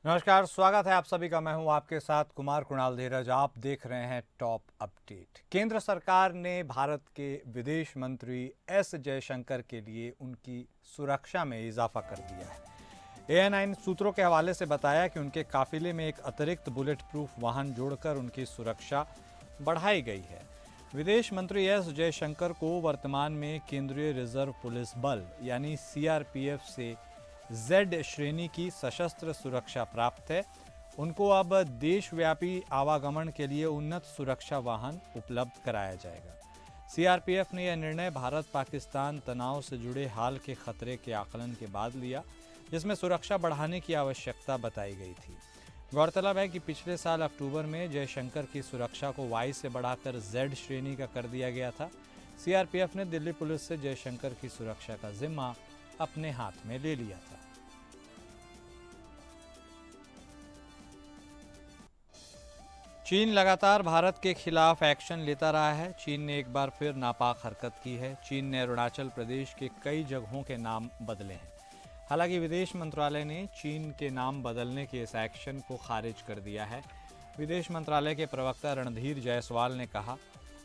नमस्कार, स्वागत है आप सभी का। मैं हूं आपके साथ कुमार कुणाल धीरज। आप देख रहे हैं टॉप अपडेट। केंद्र सरकार ने भारत के विदेश मंत्री एस जयशंकर के लिए उनकी सुरक्षा में इजाफा कर दिया है। ANI सूत्रों के हवाले से बताया कि उनके काफिले में एक अतिरिक्त बुलेट प्रूफ वाहन जोड़कर उनकी सुरक्षा बढ़ाई गई है। विदेश मंत्री एस जयशंकर को वर्तमान में केंद्रीय रिजर्व पुलिस बल यानी CRPF से Z श्रेणी की सशस्त्र सुरक्षा प्राप्त है। उनको अब देशव्यापी आवागमन के लिए उन्नत सुरक्षा वाहन उपलब्ध कराया जाएगा। CRPF ने यह निर्णय भारत पाकिस्तान तनाव से जुड़े हाल के खतरे के आकलन के बाद लिया, जिसमें सुरक्षा बढ़ाने की आवश्यकता बताई गई थी। गौरतलब है कि पिछले साल अक्टूबर में जयशंकर की सुरक्षा को Y से बढ़ाकर Z श्रेणी का कर दिया गया था। CRPF ने दिल्ली पुलिस से जयशंकर की सुरक्षा का जिम्मा अपने हाथ में ले लिया था। चीन लगातार भारत के खिलाफ एक्शन लेता रहा है। चीन ने एक बार फिर नापाक हरकत की है। चीन ने अरुणाचल प्रदेश के कई जगहों के नाम बदले हैं। हालांकि विदेश मंत्रालय ने चीन के नाम बदलने के इस एक्शन को खारिज कर दिया है। विदेश मंत्रालय के प्रवक्ता रणधीर जायसवाल ने कहा,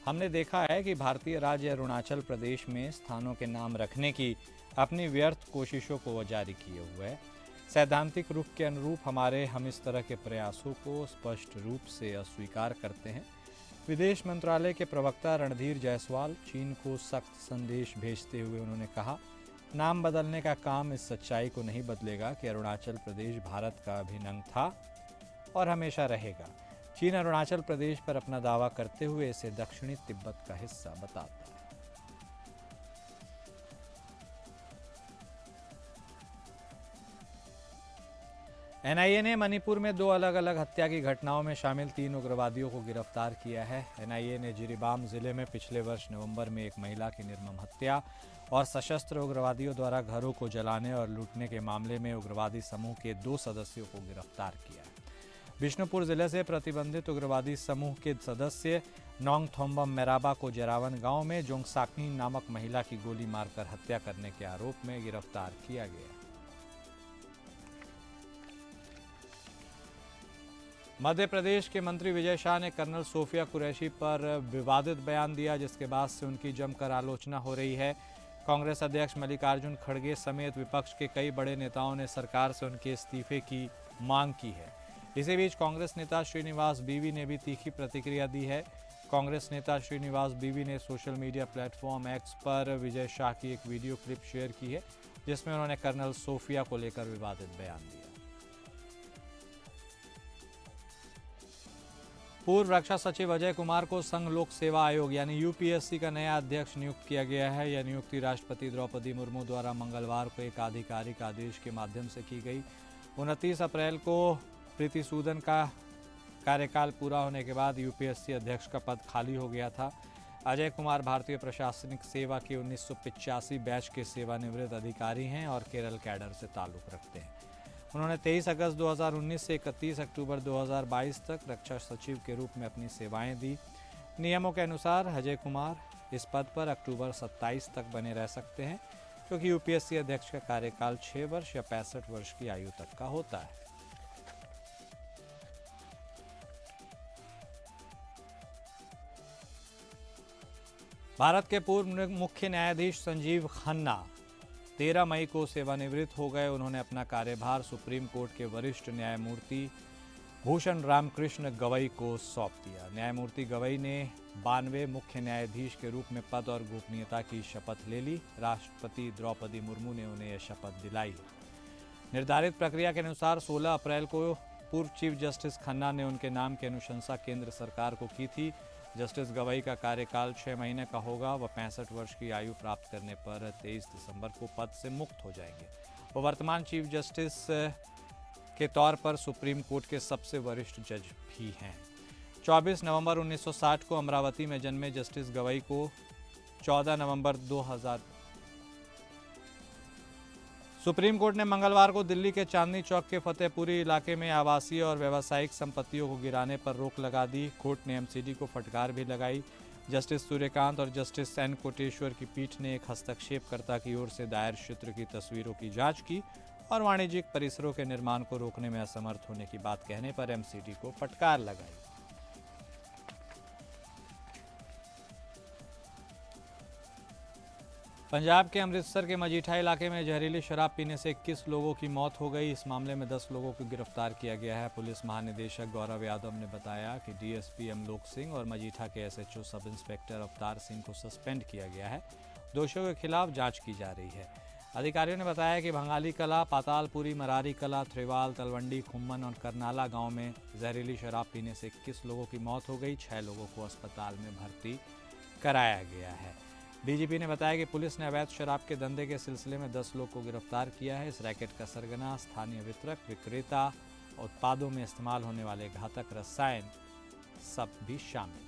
हमने देखा है कि भारतीय राज्य अरुणाचल प्रदेश में स्थानों के नाम रखने की अपनी व्यर्थ कोशिशों को जारी किए हुए है। सैद्धांतिक रुख के अनुरूप हम इस तरह के प्रयासों को स्पष्ट रूप से अस्वीकार करते हैं। विदेश मंत्रालय के प्रवक्ता रणधीर जायसवाल चीन को सख्त संदेश भेजते हुए उन्होंने कहा, नाम बदलने का काम इस सच्चाई को नहीं बदलेगा कि अरुणाचल प्रदेश भारत का अभिन्न अंग था और हमेशा रहेगा। चीन अरुणाचल प्रदेश पर अपना दावा करते हुए इसे दक्षिणी तिब्बत का हिस्सा बताता है। NIA ने मणिपुर में 2 अलग अलग हत्या की घटनाओं में शामिल 3 उग्रवादियों को गिरफ्तार किया है। NIA ने जिरीबाम जिले में पिछले वर्ष नवंबर में एक महिला की निर्मम हत्या और सशस्त्र उग्रवादियों द्वारा घरों को जलाने और लूटने के मामले में उग्रवादी समूह के 2 सदस्यों को गिरफ्तार किया है। बिष्णुपुर जिले से प्रतिबंधित उग्रवादी समूह के सदस्य नोंगथोम्बम मेराबा को जेरावन गांव में जोंगसाक्नी नामक महिला की गोली मारकर हत्या करने के आरोप में गिरफ्तार किया गया। मध्य प्रदेश के मंत्री विजय शाह ने कर्नल सोफिया कुरैशी पर विवादित बयान दिया, जिसके बाद से उनकी जमकर आलोचना हो रही है। कांग्रेस अध्यक्ष मल्लिकार्जुन खड़गे समेत विपक्ष के कई बड़े नेताओं ने सरकार से उनके इस्तीफे की मांग की है। इसी बीच कांग्रेस नेता श्रीनिवास बीवी ने भी तीखी प्रतिक्रिया दी है। कांग्रेस नेता श्रीनिवास बीवी ने सोशल मीडिया प्लेटफॉर्म X पर विजय शाह की एक वीडियो क्लिप शेयर की है, जिसमें उन्होंने कर्नल सोफिया को लेकर विवादित बयान दिया। पूर्व रक्षा सचिव अजय कुमार को संघ लोक सेवा आयोग यानी UPSC का नया अध्यक्ष नियुक्त किया गया है। यह नियुक्ति राष्ट्रपति द्रौपदी मुर्मू द्वारा मंगलवार को एक आधिकारिक आदेश के माध्यम से की गई। 29 अप्रैल को प्रीति सूदन का कार्यकाल पूरा होने के बाद UPSC अध्यक्ष का पद खाली हो गया था। अजय कुमार भारतीय प्रशासनिक सेवा के 1985 बैच के सेवानिवृत्त अधिकारी हैं और केरल कैडर से ताल्लुक रखते हैं। उन्होंने 23 अगस्त 2019 से 31 अक्टूबर 2022 तक रक्षा सचिव के रूप में अपनी सेवाएं दी। नियमों के अनुसार अजय कुमार इस पद पर अक्टूबर 27 तक बने रह सकते हैं, क्योंकि UPSC अध्यक्ष का कार्यकाल 6 वर्ष या 65 वर्ष की आयु तक का होता है। भारत के पूर्व मुख्य न्यायाधीश संजीव खन्ना 13 मई को सेवानिवृत्त हो गए। उन्होंने अपना कार्यभार सुप्रीम कोर्ट के वरिष्ठ न्यायमूर्ति भूषण रामकृष्ण गवई को सौंप दिया। न्यायमूर्ति गवई ने 92वें मुख्य न्यायाधीश के रूप में पद और गोपनीयता की शपथ ले ली। राष्ट्रपति द्रौपदी मुर्मू ने उन्हें यह शपथ दिलाई। निर्धारित प्रक्रिया के अनुसार 16 अप्रैल को पूर्व चीफ जस्टिस खन्ना ने उनके नाम की अनुशंसा केंद्र सरकार को की थी। जस्टिस गवई का कार्यकाल 6 महीने का होगा। वह 65 वर्ष की आयु प्राप्त करने पर 23 दिसंबर को पद से मुक्त हो जाएंगे। वह वर्तमान चीफ जस्टिस के तौर पर सुप्रीम कोर्ट के सबसे वरिष्ठ जज भी हैं। 24 नवंबर 1960 को अमरावती में जन्मे जस्टिस गवई को 14 नवंबर 2000 सुप्रीम कोर्ट ने मंगलवार को दिल्ली के चांदनी चौक के फतेहपुरी इलाके में आवासीय और व्यावसायिक संपत्तियों को गिराने पर रोक लगा दी। कोर्ट ने MCD को फटकार भी लगाई। जस्टिस सूर्यकांत और जस्टिस N कोटेश्वर की पीठ ने एक हस्तक्षेपकर्ता की ओर से दायर चित्र की तस्वीरों की जांच की और वाणिज्यिक परिसरों के निर्माण को रोकने में असमर्थ होने की बात कहने पर एमसीडी को फटकार लगाई। पंजाब के अमृतसर के मजीठा इलाके में जहरीली शराब पीने से 21 लोगों की मौत हो गई। इस मामले में 10 लोगों को गिरफ्तार किया गया है। पुलिस महानिदेशक गौरव यादव ने बताया कि डीएसपी अमलोक सिंह और मजीठा के SHO sub inspector Avtar Singh को सस्पेंड किया गया है। दोषियों के खिलाफ जांच की जा रही है। अधिकारियों ने बताया कि भंगाली कला, पातालपुरी, मरारी कला, थ्रेवाल, तलवंडी, खुम्मन और करनाला गाँव में जहरीली शराब पीने से 21 लोगों की मौत हो गई। 6 लोगों को अस्पताल में भर्ती कराया गया है। डीजीपी ने बताया कि पुलिस ने अवैध शराब के धंधे के सिलसिले में 10 लोग को गिरफ्तार किया है। इस रैकेट का सरगना स्थानीय वितरक, विक्रेता, उत्पादों में इस्तेमाल होने वाले घातक रसायन सब भी शामिल हैं।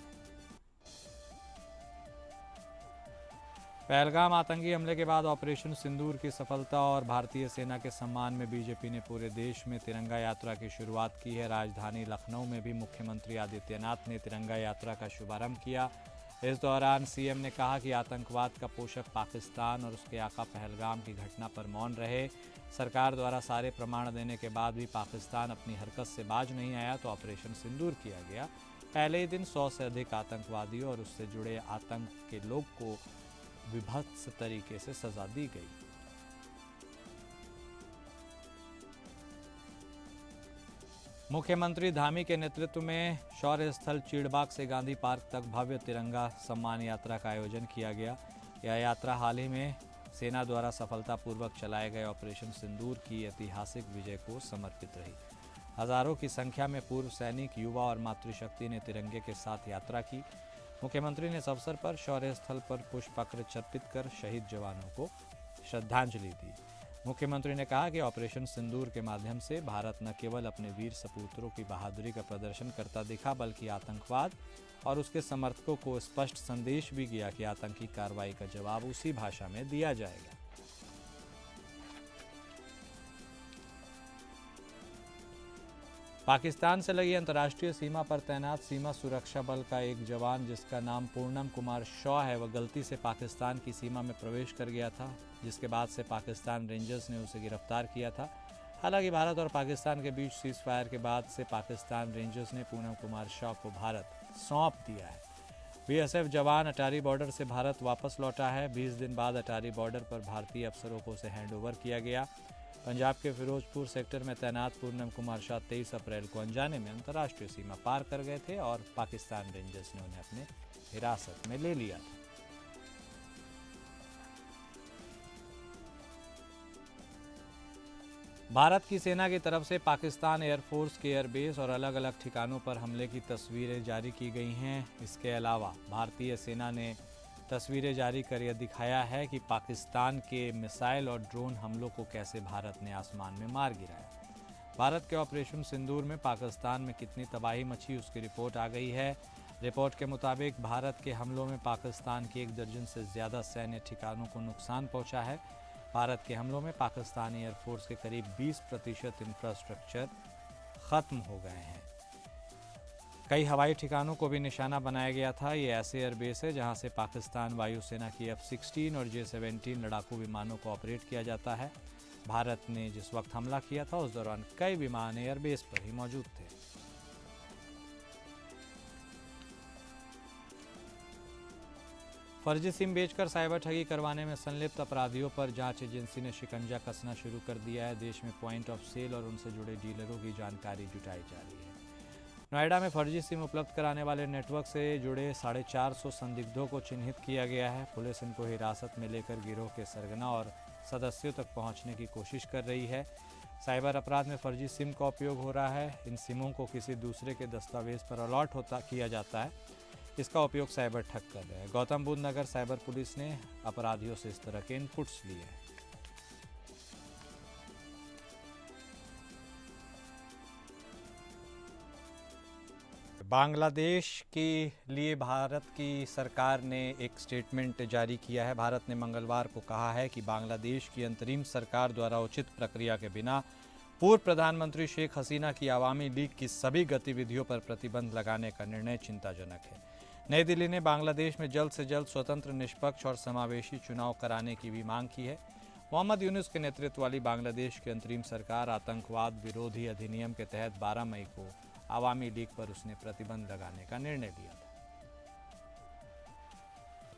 पहलगाम आतंकी हमले के बाद ऑपरेशन सिंदूर की सफलता और भारतीय सेना के सम्मान में बीजेपी ने पूरे देश में तिरंगा यात्रा की शुरुआत की है। राजधानी लखनऊ में भी मुख्यमंत्री आदित्यनाथ ने तिरंगा यात्रा का शुभारंभ किया। इस दौरान सीएम ने कहा कि आतंकवाद का पोषक पाकिस्तान और उसके आका पहलगाम की घटना पर मौन रहे। सरकार द्वारा सारे प्रमाण देने के बाद भी पाकिस्तान अपनी हरकत से बाज नहीं आया तो ऑपरेशन सिंदूर किया गया। पहले ही दिन 100 से अधिक आतंकवादियों और उससे जुड़े आतंक के लोग को विभत्स तरीके से सजा दी गई। मुख्यमंत्री धामी के नेतृत्व में शौर्य स्थल चीड़बाग से गांधी पार्क तक भव्य तिरंगा सम्मान यात्रा का आयोजन किया गया। यह यात्रा हाल ही में सेना द्वारा सफलतापूर्वक चलाए गए ऑपरेशन सिंदूर की ऐतिहासिक विजय को समर्पित रही। हजारों की संख्या में पूर्व सैनिक, युवा और मातृशक्ति ने तिरंगे के साथ यात्रा की। मुख्यमंत्री ने इस अवसर पर शौर्य स्थल पर पुष्पचक्र अर्पित कर शहीद जवानों को श्रद्धांजलि दी। मुख्यमंत्री ने कहा कि ऑपरेशन सिंदूर के माध्यम से भारत न केवल अपने वीर सपूतों की बहादुरी का प्रदर्शन करता दिखा, बल्कि आतंकवाद और उसके समर्थकों को स्पष्ट संदेश भी दिया कि आतंकी कार्रवाई का जवाब उसी भाषा में दिया जाएगा। पाकिस्तान से लगी अंतर्राष्ट्रीय सीमा पर तैनात सीमा सुरक्षा बल का एक जवान, जिसका नाम पूर्णम कुमार शॉ है, वह गलती से पाकिस्तान की सीमा में प्रवेश कर गया था, जिसके बाद से पाकिस्तान रेंजर्स ने उसे गिरफ्तार किया था। हालांकि भारत और पाकिस्तान के बीच सीज फायर के बाद से पाकिस्तान रेंजर्स ने पूनम कुमार शॉ को भारत सौंप दिया है। बीएसएफ जवान अटारी बॉर्डर से भारत वापस लौटा है। 20 दिन बाद अटारी बॉर्डर पर भारतीय अफसरों को उसे हैंडओवर किया गया। पंजाब के फिरोजपुर सेक्टर में तैनात पूर्णम कुमार शॉ 23 अप्रैल को अनजाने में अंतर्राष्ट्रीय सीमा पार कर गए थे और पाकिस्तान रेंजर्स ने उन्हें अपने हिरासत में ले लिया था। भारत की सेना की तरफ से पाकिस्तान एयरफोर्स के एयरबेस और अलग अलग ठिकानों पर हमले की तस्वीरें जारी की गई हैं। इसके अलावा भारतीय सेना ने तस्वीरें जारी कर यह दिखाया है कि पाकिस्तान के मिसाइल और ड्रोन हमलों को कैसे भारत ने आसमान में मार गिराया। भारत के ऑपरेशन सिंदूर में पाकिस्तान में कितनी तबाही मची, उसकी रिपोर्ट आ गई है। रिपोर्ट के मुताबिक भारत के हमलों में पाकिस्तान के 1 दर्जन से ज़्यादा सैन्य ठिकानों को नुकसान पहुंचा है। भारत के हमलों में पाकिस्तानी एयरफोर्स के करीब 20% इंफ्रास्ट्रक्चर ख़त्म हो गए हैं। कई हवाई ठिकानों को भी निशाना बनाया गया था। ये ऐसे एयरबेस है जहां से पाकिस्तान वायुसेना की F-16 और J-17 लड़ाकू विमानों को ऑपरेट किया जाता है। भारत ने जिस वक्त हमला किया था उस दौरान कई विमान एयरबेस पर ही मौजूद थे। फर्जी सिम बेचकर साइबर ठगी करवाने में संलिप्त अपराधियों पर जांच एजेंसी ने शिकंजा कसना शुरू कर दिया है। देश में पॉइंट ऑफ सेल और उनसे जुड़े डीलरों की जानकारी जुटाई जा रही है। नोएडा में फर्जी सिम उपलब्ध कराने वाले नेटवर्क से जुड़े 450 संदिग्धों को चिन्हित किया गया है। पुलिस इनको हिरासत में लेकर गिरोह के सरगना और सदस्यों तक पहुंचने की कोशिश कर रही है। साइबर अपराध में फर्जी सिम का उपयोग हो रहा है। इन सिमों को किसी दूसरे के दस्तावेज पर अलॉट किया जाता है। इसका उपयोग साइबर ठग कर रहे हैं। गौतम बुद्ध नगर साइबर पुलिस ने अपराधियों से इस तरह के इनपुट्स लिए हैं। बांग्लादेश के लिए भारत की सरकार ने एक स्टेटमेंट जारी किया है। भारत ने मंगलवार को कहा है कि बांग्लादेश की अंतरिम सरकार द्वारा उचित प्रक्रिया के बिना पूर्व प्रधानमंत्री शेख हसीना की आवामी लीग की सभी गतिविधियों पर प्रतिबंध लगाने का निर्णय चिंताजनक है। नई दिल्ली ने बांग्लादेश में जल्द से जल्द स्वतंत्र, निष्पक्ष और समावेशी चुनाव कराने की भी मांग की है। मोहम्मद यूनुस के नेतृत्व वाली बांग्लादेश की अंतरिम सरकार आतंकवाद विरोधी अधिनियम के तहत 12 मई को आवामी लीग पर उसने प्रतिबंध लगाने का निर्णय लिया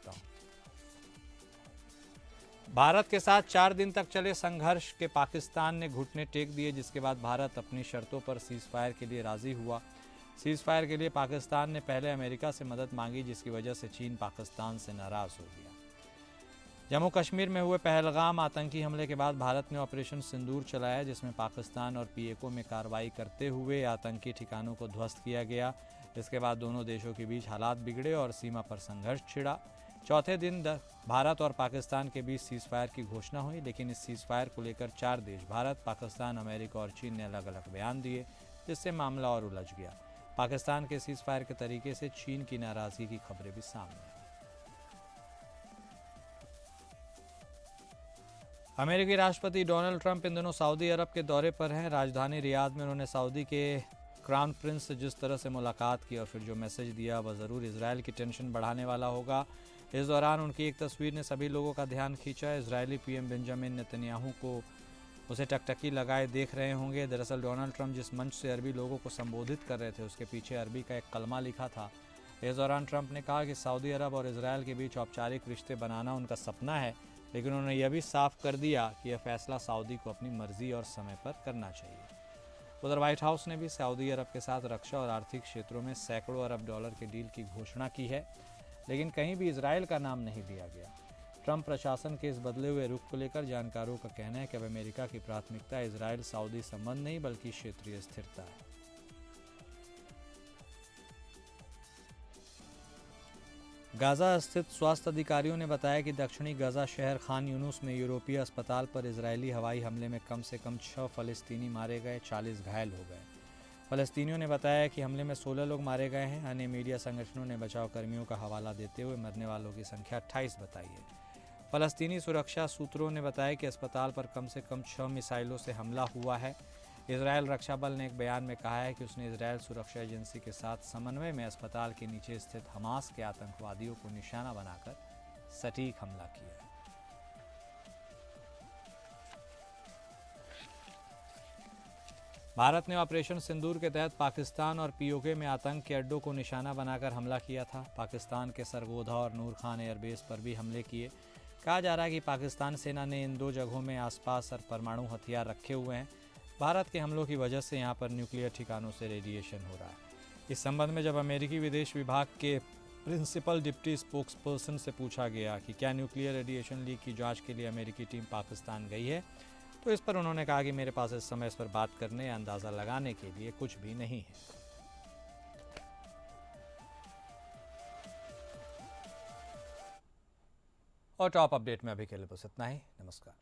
था। भारत के साथ 4 दिन तक चले संघर्ष के पाकिस्तान ने घुटने टेक दिए, जिसके बाद भारत अपनी शर्तों पर सीज फायर के लिए राजी हुआ। सीज फायर के लिए पाकिस्तान ने पहले अमेरिका से मदद मांगी, जिसकी वजह से चीन पाकिस्तान से नाराज हो गया। जम्मू कश्मीर में हुए पहलगाम आतंकी हमले के बाद भारत ने ऑपरेशन सिंदूर चलाया, जिसमें पाकिस्तान और पीएको में कार्रवाई करते हुए आतंकी ठिकानों को ध्वस्त किया गया। इसके बाद दोनों देशों के बीच हालात बिगड़े और सीमा पर संघर्ष छिड़ा। चौथे दिन भारत और पाकिस्तान के बीच सीज फायर की घोषणा हुई, लेकिन इस सीज फायर को लेकर 4 देश भारत, पाकिस्तान, अमेरिका और चीन ने अलग अलग बयान दिए, जिससे मामला और उलझ गया। पाकिस्तान के सीज फायर के तरीके से चीन की नाराजगी की खबरें भी सामने आई। अमेरिकी राष्ट्रपति डोनाल्ड ट्रंप इन दिनों सऊदी अरब के दौरे पर हैं। राजधानी रियाद में उन्होंने सऊदी के क्राउन प्रिंस से जिस तरह से मुलाकात की और फिर जो मैसेज दिया वह ज़रूर इजराइल की टेंशन बढ़ाने वाला होगा। इस दौरान उनकी एक तस्वीर ने सभी लोगों का ध्यान खींचा। इजरायली पीएम बेंजामिन नेतन्याहू को उसे टकटकी लगाए देख रहे होंगे। दरअसल डोनाल्ड ट्रंप जिस मंच से अरबी लोगों को संबोधित कर रहे थे, उसके पीछे अरबी का एक कलमा लिखा था। इस दौरान ट्रंप ने कहा कि सऊदी अरब और इजराइल के बीच औपचारिक रिश्ते बनाना उनका सपना है, लेकिन उन्होंने यह भी साफ कर दिया कि यह फैसला सऊदी को अपनी मर्जी और समय पर करना चाहिए। उधर व्हाइट हाउस ने भी सऊदी अरब के साथ रक्षा और आर्थिक क्षेत्रों में सैकड़ों अरब डॉलर के डील की घोषणा की है, लेकिन कहीं भी इजराइल का नाम नहीं लिया गया। ट्रंप प्रशासन के इस बदले हुए रुख को लेकर जानकारों का कहना है कि अब अमेरिका की प्राथमिकता इजराइल सऊदी संबंध नहीं बल्कि क्षेत्रीय स्थिरता है। गाजा स्थित स्वास्थ्य अधिकारियों ने बताया कि दक्षिणी गाजा शहर खान यूनुस में यूरोपीय अस्पताल पर इजरायली हवाई हमले में कम से कम 6 फलस्तीनी मारे गए, 40 घायल हो गए। फलस्तीनियों ने बताया कि हमले में 16 लोग मारे गए हैं। अन्य मीडिया संगठनों ने बचाव कर्मियों का हवाला देते हुए मरने वालों की संख्या 28 बताई है। फलस्तीनी सुरक्षा सूत्रों ने बताया कि अस्पताल पर कम से कम 6 मिसाइलों से हमला हुआ है। इजरायल रक्षा बल ने एक बयान में कहा है कि उसने इजरायल सुरक्षा एजेंसी के साथ समन्वय में अस्पताल के नीचे स्थित हमास के आतंकवादियों को निशाना बनाकर सटीक हमला किया है। भारत ने ऑपरेशन सिंदूर के तहत पाकिस्तान और पीओके में आतंक के अड्डों को निशाना बनाकर हमला किया था। पाकिस्तान के सरगोधा और नूर खान एयरबेस पर भी हमले किए। कहा जा रहा है कि पाकिस्तान सेना ने इन 2 जगहों में आसपास परमाणु हथियार रखे हुए हैं। भारत के हमलों की वजह से यहां पर न्यूक्लियर ठिकानों से रेडिएशन हो रहा है। इस संबंध में जब अमेरिकी विदेश विभाग के प्रिंसिपल डिप्टी स्पोक्सपर्सन से पूछा गया कि क्या न्यूक्लियर रेडिएशन लीक की जांच के लिए अमेरिकी टीम पाकिस्तान गई है, तो इस पर उन्होंने कहा कि मेरे पास इस समय इस पर बात करने या अंदाज़ा लगाने के लिए कुछ भी नहीं है। और टॉप अपडेट में अभी के लिए बस इतना ही। नमस्कार।